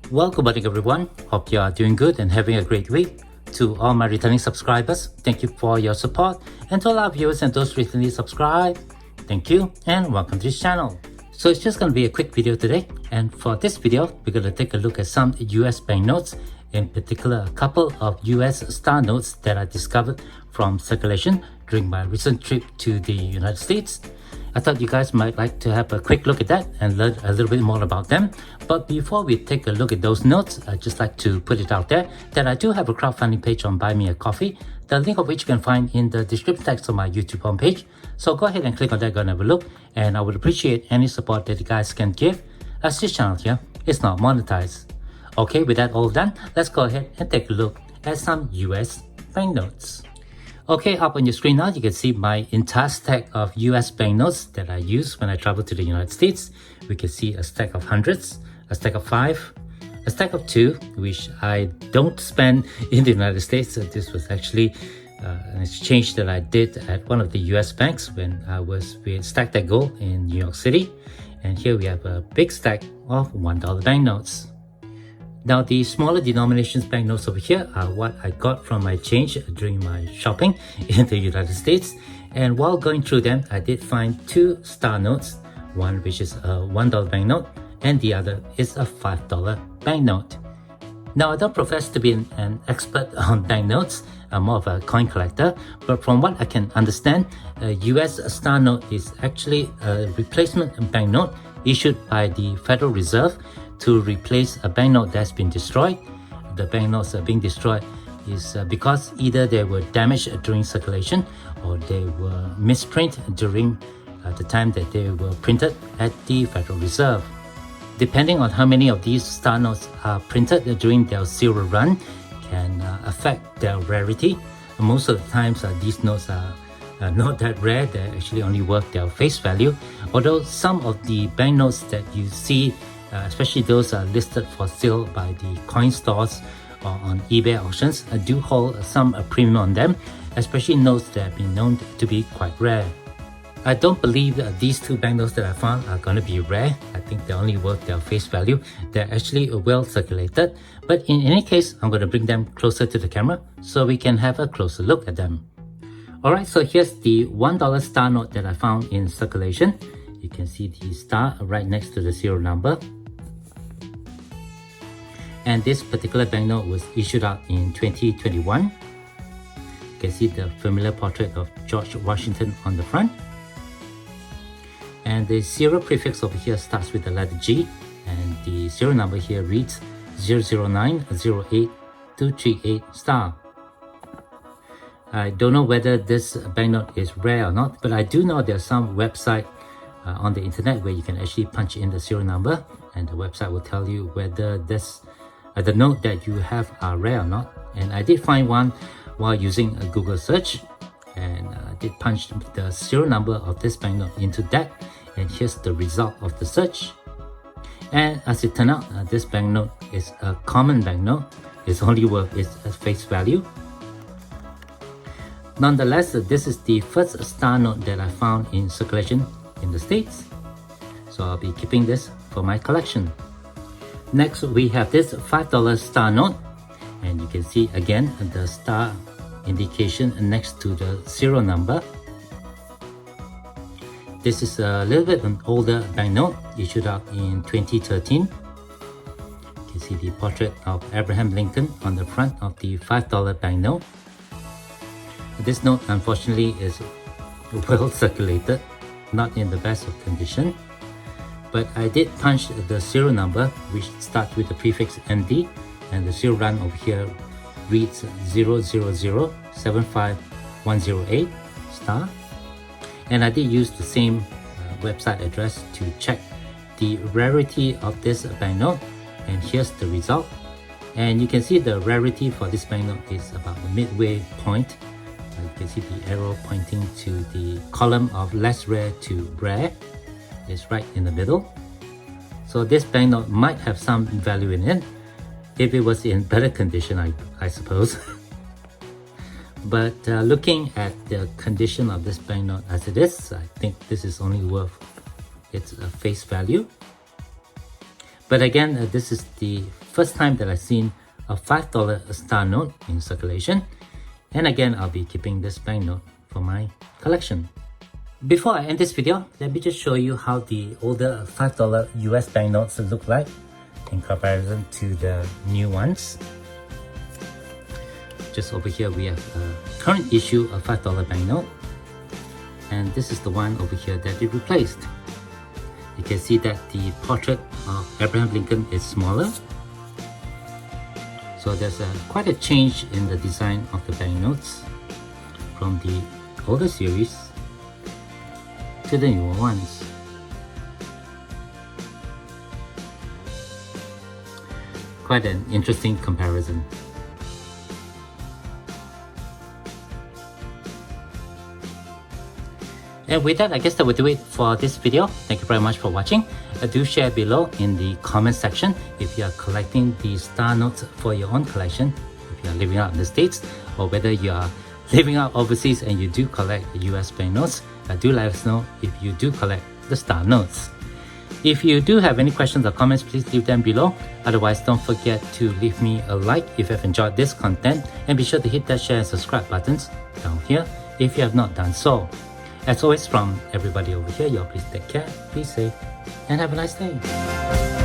Well, good morning everyone. Hope you are doing good and having a great week. To all my returning subscribers, thank you for your support. And to all our viewers and those recently subscribed, thank you and welcome to this channel. So it's just going to be a quick video today. And for this video, we're going to take a look at some US banknotes, in particular a couple of US star notes that I discovered from circulation during my recent trip to the United States. I thought you guys might like to have a quick look at that and learn a little bit more about them. But before we take a look at those notes, I'd just like to put it out there that I do have a crowdfunding page on Buy Me a Coffee, the link of which you can find in the description text of my YouTube homepage. So go ahead and click on that, go and have a look, and I would appreciate any support that you guys can give, as this channel here is not monetized. Okay, with that all done, let's go ahead and take a look at some US banknotes. Okay, up on your screen now, you can see my entire stack of US banknotes that I use when I travel to the United States. We can see a stack of hundreds, a stack of 5, a stack of 2, which I don't spend in the United States. So this was actually an exchange that I did at one of the US banks when I was with Stack That Gold in New York City. And here we have a big stack of $1 banknotes. Now the smaller denominations banknotes over here are what I got from my change during my shopping in the United States. And while going through them, I did find 2 star notes, one which is a $1 banknote and the other is a $5 banknote. Now I don't profess to be an expert on banknotes, I'm more of a coin collector, but from what I can understand, a US star note is actually a replacement banknote issued by the Federal Reserve to replace a banknote that's been destroyed. The banknotes are being destroyed is because either they were damaged during circulation or they were misprinted during the time that they were printed at the Federal Reserve. Depending on how many of these star notes are printed during their zero run can affect their rarity. Most of the times these notes are not that rare, they're actually only worth their face value. Although some of the banknotes that you see, especially those listed for sale by the coin stores or on eBay auctions, do hold some premium on them, especially notes that have been known to be quite rare. I don't believe that these 2 banknotes that I found are going to be rare. I think they're only worth their face value. They're actually well circulated. But in any case, I'm going to bring them closer to the camera so we can have a closer look at them. Alright, so here's the $1 star note that I found in circulation. You can see the star right next to the serial number. And this particular banknote was issued out in 2021. You can see the familiar portrait of George Washington on the front. And the serial prefix over here starts with the letter G, and the serial number here reads 00908-238 star. I don't know whether this banknote is rare or not, but I do know there's some website on the internet where you can actually punch in the serial number, and the website will tell you whether this the note that you have are rare or not. And I did find one while using a Google search, and I did punch the serial number of this banknote into that, and here's the result of the search. And as it turned out, this banknote is a common banknote. It's only worth its face value. Nonetheless, this is the first star note that I found in circulation in the States, so I'll be keeping this for my collection. Next, we have this $5 star note, and you can see again the star indication next to the serial number. This is a little bit an older banknote issued out in 2013. You can see the portrait of Abraham Lincoln on the front of the $5 banknote. This note unfortunately is well circulated, not in the best of condition. But I did punch the serial number, which starts with the prefix ND, and the serial run over here reads 000-75108 star. And I did use the same website address to check the rarity of this banknote, and here's the result. And you can see the rarity for this banknote is about the midway point. You can see the arrow pointing to the column of less rare to rare. It's right in the middle. So this banknote might have some value in it if it was in better condition, I suppose. But looking at the condition of this banknote as it is, I think this is only worth its face value. But again, this is the first time that I've seen a $5 star note in circulation. And again, I'll be keeping this banknote for my collection. Before I end this video, let me just show you how the older $5 US banknotes look like in comparison to the new ones. Just over here, we have a current issue of $5 banknote. And this is the one over here that it replaced. You can see that the portrait of Abraham Lincoln is smaller. So there's quite a change in the design of the banknotes from the older series to the newer ones. Quite an interesting comparison. And with that, I guess that will do it for this video. Thank you very much for watching. Do share below in the comment section if you are collecting the star notes for your own collection, if you are living out in the States, or whether you are living out overseas and you do collect US banknotes. Do let us know if you do collect the star notes. If you do have any questions or comments, please leave them below. Otherwise, don't forget to leave me a like if you have enjoyed this content, and be sure to hit that share and subscribe buttons down here if you have not done so. As always, from everybody over here, y'all please take care, be safe, and have a nice day.